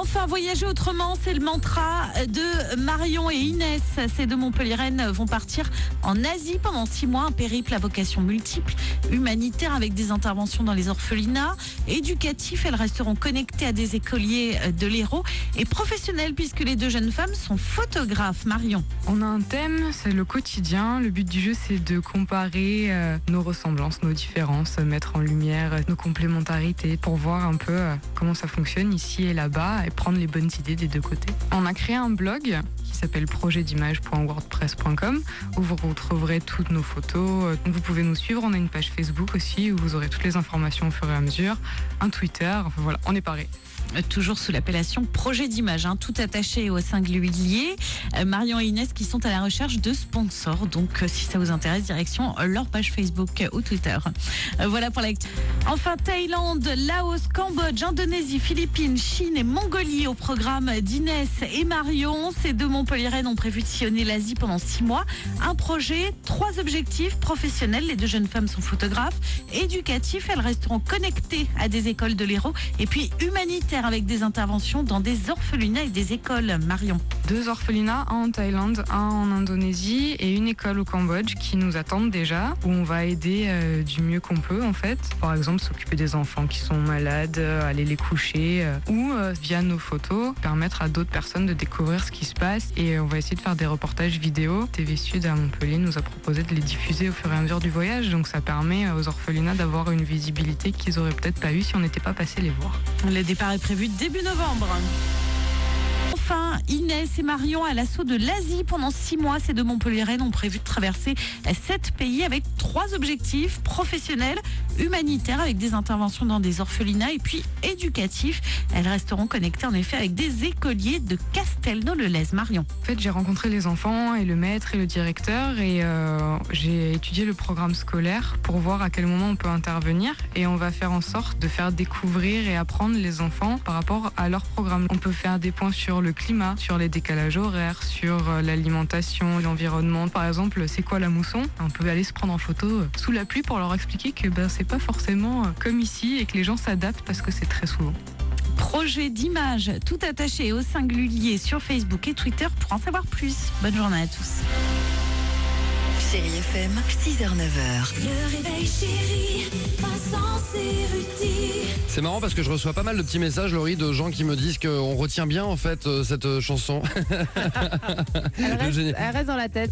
Enfin, voyager autrement, c'est le mantra de Marion et Inès. Ces deux Montpelliéraines vont partir en Asie pendant 6 mois. Un périple à vocation multiple, humanitaire avec des interventions dans les orphelinats, éducatif. Elles resteront connectées à des écoliers de l'Hérault et professionnelles puisque les deux jeunes femmes sont photographes. Marion. On a un thème, c'est le quotidien. Le but du jeu, c'est de comparer nos ressemblances, nos différences, mettre en lumière nos complémentarités pour voir un peu comment ça fonctionne ici et là-bas et prendre les bonnes idées des deux côtés. On a créé un blog qui s'appelle projetdimage.wordpress.com où vous retrouverez toutes nos photos. Vous pouvez nous suivre, on a une page Facebook aussi où vous aurez toutes les informations au fur et à mesure, un Twitter, enfin voilà, on est paré. Toujours sous l'appellation projet d'image, tout attaché au singulier. Marion et Inès qui sont à la recherche de sponsors. Donc, si ça vous intéresse, direction leur page Facebook ou Twitter. Voilà pour l'actu. Enfin, Thaïlande, Laos, Cambodge, Indonésie, Philippines, Chine et Mongolie au programme d'Inès et Marion. Ces deux Montpelliéraines ont prévu de sillonner l'Asie pendant 6 mois. Un projet, 3 objectifs professionnels. Les deux jeunes femmes sont photographes, éducatifs. Elles resteront connectées à des écoles de l'Hérault et puis humanitaires avec des interventions dans des orphelinats et des écoles. Marion. 2 orphelinats, un en Thaïlande, un en Indonésie et une école au Cambodge qui nous attendent déjà, où on va aider du mieux qu'on peut en fait. Par exemple, s'occuper des enfants qui sont malades, aller les coucher ou via nos photos, permettre à d'autres personnes de découvrir ce qui se passe et on va essayer de faire des reportages vidéo. TV Sud à Montpellier nous a proposé de les diffuser au fur et à mesure du voyage, donc ça permet aux orphelinats d'avoir une visibilité qu'ils auraient peut-être pas eu si on n'était pas passé les voir. Le départ est prévu début novembre. Enfin, Inès et Marion à l'assaut de l'Asie pendant 6 mois. Ces deux Montpelliéraines ont prévu de traverser 7 pays avec 3 objectifs professionnels, humanitaires avec des interventions dans des orphelinats et puis éducatifs. Elles resteront connectées en effet avec des écoliers de Castelnau-le-Lez. Marion. En fait, j'ai rencontré les enfants et le maître et le directeur et j'ai étudié le programme scolaire pour voir à quel moment on peut intervenir et on va faire en sorte de faire découvrir et apprendre les enfants par rapport à leur programme. On peut faire des points sur le climat, sur les décalages horaires, sur l'alimentation, l'environnement. Par exemple, c'est quoi la mousson? On peut aller se prendre en photo sous la pluie pour leur expliquer que c'est pas forcément comme ici et que les gens s'adaptent parce que c'est très souvent. Projet d'image, tout attaché au singulier sur Facebook et Twitter pour en savoir plus. Bonne journée à tous. Chérie FM, 6h-9h. Le réveil chéri, Vincent, c'est Rudy. C'est marrant parce que je reçois pas mal de petits messages, Laurie, de gens qui me disent qu'on retient bien en fait cette chanson. Elle reste dans la tête.